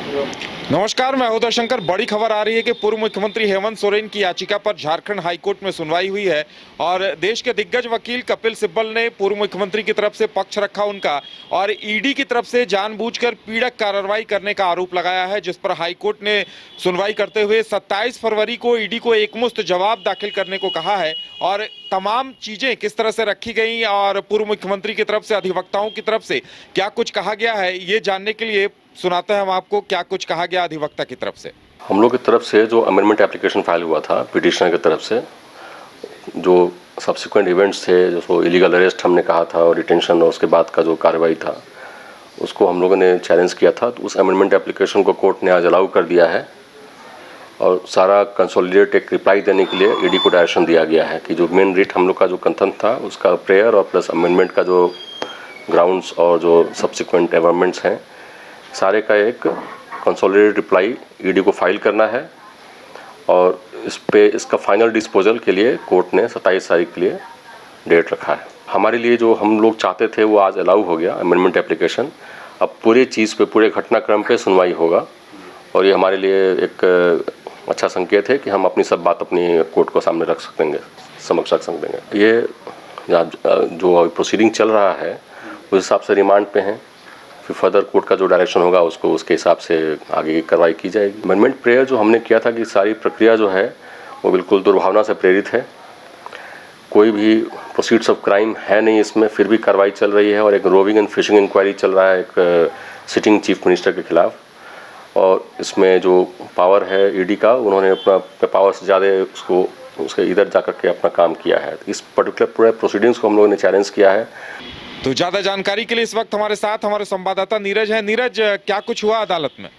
नमस्कार, मैं उदय शंकर। बड़ी खबर आ रही है कि पूर्व मुख्यमंत्री हेमंत सोरेन की याचिका पर झारखंड हाईकोर्ट में सुनवाई हुई है और देश के दिग्गज वकील कपिल सिब्बल ने पूर्व मुख्यमंत्री की तरफ से पक्ष रखा उनका, और ईडी की तरफ से जानबूझकर पीड़क कार्रवाई करने का आरोप लगाया है, जिस पर हाईकोर्ट ने सुनवाई करते हुए 27 फरवरी को ईडी को एकमुश्त जवाब दाखिल करने को कहा है। और तमाम चीजें किस तरह से रखी गई और पूर्व मुख्यमंत्री की तरफ से अधिवक्ताओं की तरफ से क्या कुछ कहा गया है, ये जानने के लिए सुनाते हैं हम आपको क्या कुछ कहा गया अधिवक्ता की तरफ से। हम लोग की तरफ से जो अमेंडमेंट एप्लीकेशन फाइल हुआ था पिटिशनर की तरफ से, जो सब्सिक्वेंट इवेंट्स थे, जो इलीगल अरेस्ट हमने कहा था और डिटेंशन और उसके बाद का जो कार्रवाई था, उसको हम लोगों ने चैलेंज किया था। तो उस अमेंडमेंट एप्लीकेशन को कोर्ट ने आज अलाउ कर दिया है और सारा कंसोलिडेट एक रिप्लाई देने के लिए ईडी को डायरेक्शन दिया गया है कि जो मेन रिट हम लोग का जो कंथन था उसका प्रेयर और प्लस अमेंडमेंट का जो ग्राउंड्स और जो सब्सिक्वेंट एवरमेंट्स हैं, सारे का एक कंसोलिडेटेड रिप्लाई ईडी को फाइल करना है और इसका फाइनल डिस्पोजल के लिए कोर्ट ने 27 तारीख के लिए डेट रखा है। हमारे लिए जो हम लोग चाहते थे वो आज अलाउ हो गया अमेंडमेंट एप्लीकेशन। अब पूरी चीज़ पे, पूरे घटनाक्रम पे सुनवाई होगा और ये हमारे लिए एक अच्छा संकेत है कि हम अपनी सब बात अपनी कोर्ट को सामने रख सकेंगे, समक्ष रख सकेंगे। ये जो प्रोसीडिंग चल रहा है उस हिसाब से रिमांड पे हैं, फिर फर्दर कोर्ट का जो डायरेक्शन होगा उसको उसके हिसाब से आगे की कार्रवाई की जाएगी। अमेंडमेंट प्रेयर जो हमने किया था कि सारी प्रक्रिया जो है वो बिल्कुल दुर्भावना से प्रेरित है, कोई भी प्रोसीड्स ऑफ क्राइम है नहीं इसमें, फिर भी कार्रवाई चल रही है और एक रोविंग एंड फिशिंग इंक्वायरी चल रहा है एक सिटिंग चीफ मिनिस्टर के खिलाफ। और इसमें जो पावर है ईडी का, उन्होंने अपना पावर से ज़्यादा उसके इधर जा कर के अपना काम किया है। इस पर्टिकुलर पूरे प्रोसीडिंग्स को हम लोगों ने चैलेंज किया है। तो ज्यादा जानकारी के लिए इस वक्त हमारे साथ हमारे संवाददाता नीरज है। नीरज, क्या कुछ हुआ अदालत में?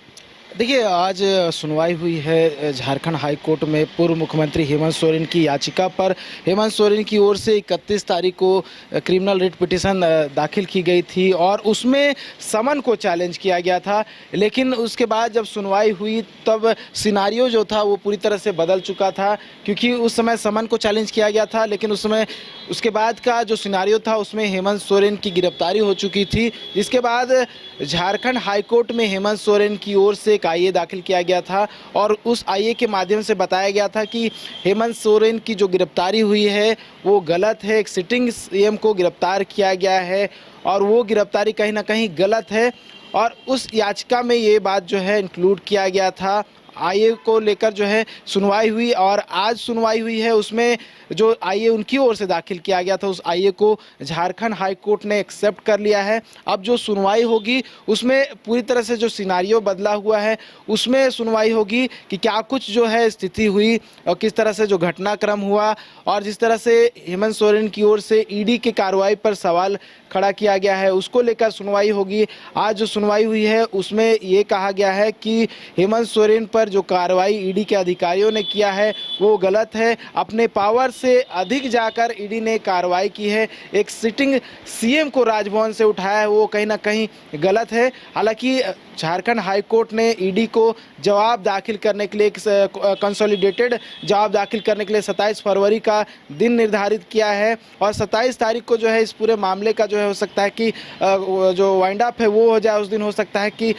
देखिए, आज सुनवाई हुई है झारखंड हाई कोर्ट में पूर्व मुख्यमंत्री हेमंत सोरेन की याचिका पर। हेमंत सोरेन की ओर से 31 तारीख को क्रिमिनल रिट पिटीशन दाखिल की गई थी और उसमें समन को चैलेंज किया गया था। लेकिन उसके बाद जब सुनवाई हुई तब सिनारियो जो था वो पूरी तरह से बदल चुका था, क्योंकि उस समय समन को चैलेंज किया गया था, लेकिन उस समय उसके बाद का जो सिनारियो था उसमें हेमंत सोरेन की गिरफ्तारी हो चुकी थी, जिसके बाद झारखंड हाई कोर्ट में हेमंत सोरेन की ओर से एक आईए दाखिल किया गया था और उस आईए के माध्यम से बताया गया था कि हेमंत सोरेन की जो गिरफ्तारी हुई है वो गलत है। एक सिटिंग सीएम को गिरफ्तार किया गया है और वो गिरफ्तारी कहीं ना कहीं गलत है और उस याचिका में ये बात जो है इंक्लूड किया गया था। आईए को लेकर जो है सुनवाई हुई और आज सुनवाई हुई है, उसमें जो आईए उनकी ओर से दाखिल किया गया था उस आईए को झारखंड हाई कोर्ट ने एक्सेप्ट कर लिया है। अब जो सुनवाई होगी उसमें पूरी तरह से जो सिनारियो बदला हुआ है उसमें सुनवाई होगी कि क्या कुछ जो है स्थिति हुई और किस तरह से जो घटनाक्रम हुआ और जिस तरह से हेमंत सोरेन की ओर से ईडी की कार्रवाई पर सवाल खड़ा किया गया है उसको लेकर सुनवाई होगी। आज जो सुनवाई हुई है उसमें ये कहा गया है कि हेमंत सोरेन पर जो कार्रवाई ईडी के अधिकारियों ने किया है वो गलत है। अपने पावर से अधिक जाकर ईडी ने कार्रवाई की है, एक सिटिंग सीएम को राजभवन से उठाया है, वो कहीं ना कहीं गलत है। हालांकि झारखंड हाई कोर्ट ने ईडी को जवाब दाखिल करने के लिए कंसोलिडेटेड जवाब दाखिल करने के लिए 27 फरवरी का दिन निर्धारित किया है और 27 तारीख को जो है इस पूरे मामले का जो है हो सकता है कि जो वाइंड अप है वो हो जाए, उस दिन हो सकता है कि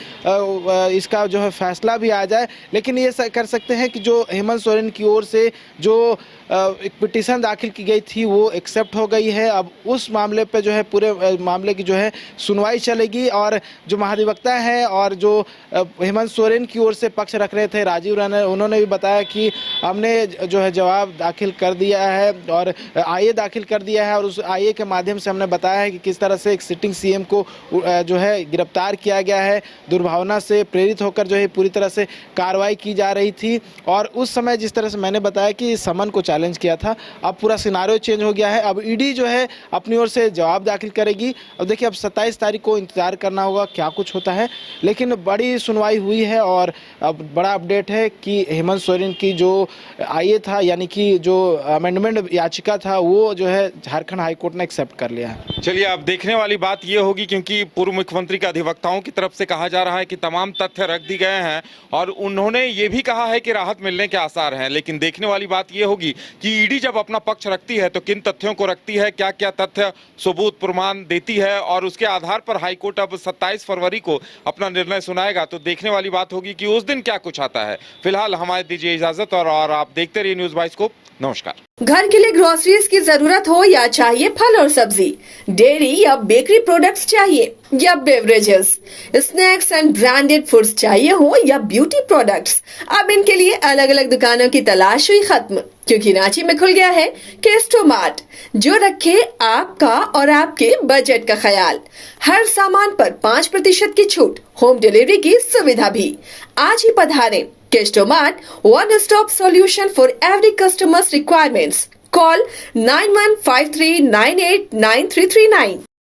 इसका जो है फैसला भी आ जाए। लेकिन ये कर सकते हैं कि जो हेमंत सोरेन की ओर से जो एक पिटीशन दाखिल की गई थी वो एक्सेप्ट हो गई है। अब उस मामले पे जो है पूरे मामले की जो है सुनवाई चलेगी और जो महाधिवक्ता है और जो हेमंत सोरेन की ओर से पक्ष रख रहे थे राजीव रैना, उन्होंने भी बताया कि हमने जो है जवाब दाखिल कर दिया है और आईए दाखिल कर दिया है और उस आईए के माध्यम से हमने बताया है कि किस तरह से एक सिटिंग सीएम को जो है गिरफ्तार किया गया है, दुर्भावना से प्रेरित होकर जो है पूरी तरह से कार्रवाई की जा रही थी। और उस समय जिस तरह से मैंने बताया कि समन को चैलेंज किया था, अब पूरा सिनारियो चेंज हो गया है। अब ईडी जो है अपनी ओर से जवाब दाखिल करेगी। अब देखिए, अब 27 तारीख को इंतजार करना होगा क्या कुछ होता है, लेकिन बड़ी सुनवाई हुई है और अब बड़ा अपडेट है कि हेमंत सोरेन की जो आईए था यानी कि जो अमेंडमेंट याचिका था वो जो है झारखंड हाईकोर्ट ने एक्सेप्ट कर लिया है। चलिए, आप अब देखने वाली बात ये होगी, क्योंकि पूर्व मुख्यमंत्री के अधिवक्ताओं की तरफ से कहा जा रहा है कि तमाम तथ्य रख दिए गए हैं और उन्होंने ये भी कहा है कि राहत मिलने के आसार हैं। लेकिन देखने वाली बात ये होगी कि ईडी जब अपना पक्ष रखती है तो किन तथ्यों को रखती है, क्या क्या तथ्य सबूत प्रमाण देती है और उसके आधार पर हाईकोर्ट अब 27 फरवरी को अपना निर्णय सुनाएगा। तो देखने वाली बात होगी कि उस दिन क्या कुछ आता है। फिलहाल हमारे दीजिए इजाजत और आप देखते रहिए न्यूज़ 22 को। नमस्कार। घर के लिए ग्रोसरीज की जरूरत हो या चाहिए फल और सब्जी, डेयरी या बेकरी प्रोडक्ट्स चाहिए या beverages, snacks and branded foods चाहिए हो या ब्यूटी प्रोडक्ट्स, अब इनके लिए अलग अलग दुकानों की तलाश हुई खत्म, क्योंकि रांची में खुल गया है केस्टो मार्ट, जो रखे आपका और आपके बजट का ख्याल। हर सामान पर 5% की छूट, होम डिलीवरी की सुविधा भी। आज ही पधारें। Kesto Mart, one-stop solution for every customer's requirements. Call 9153989339.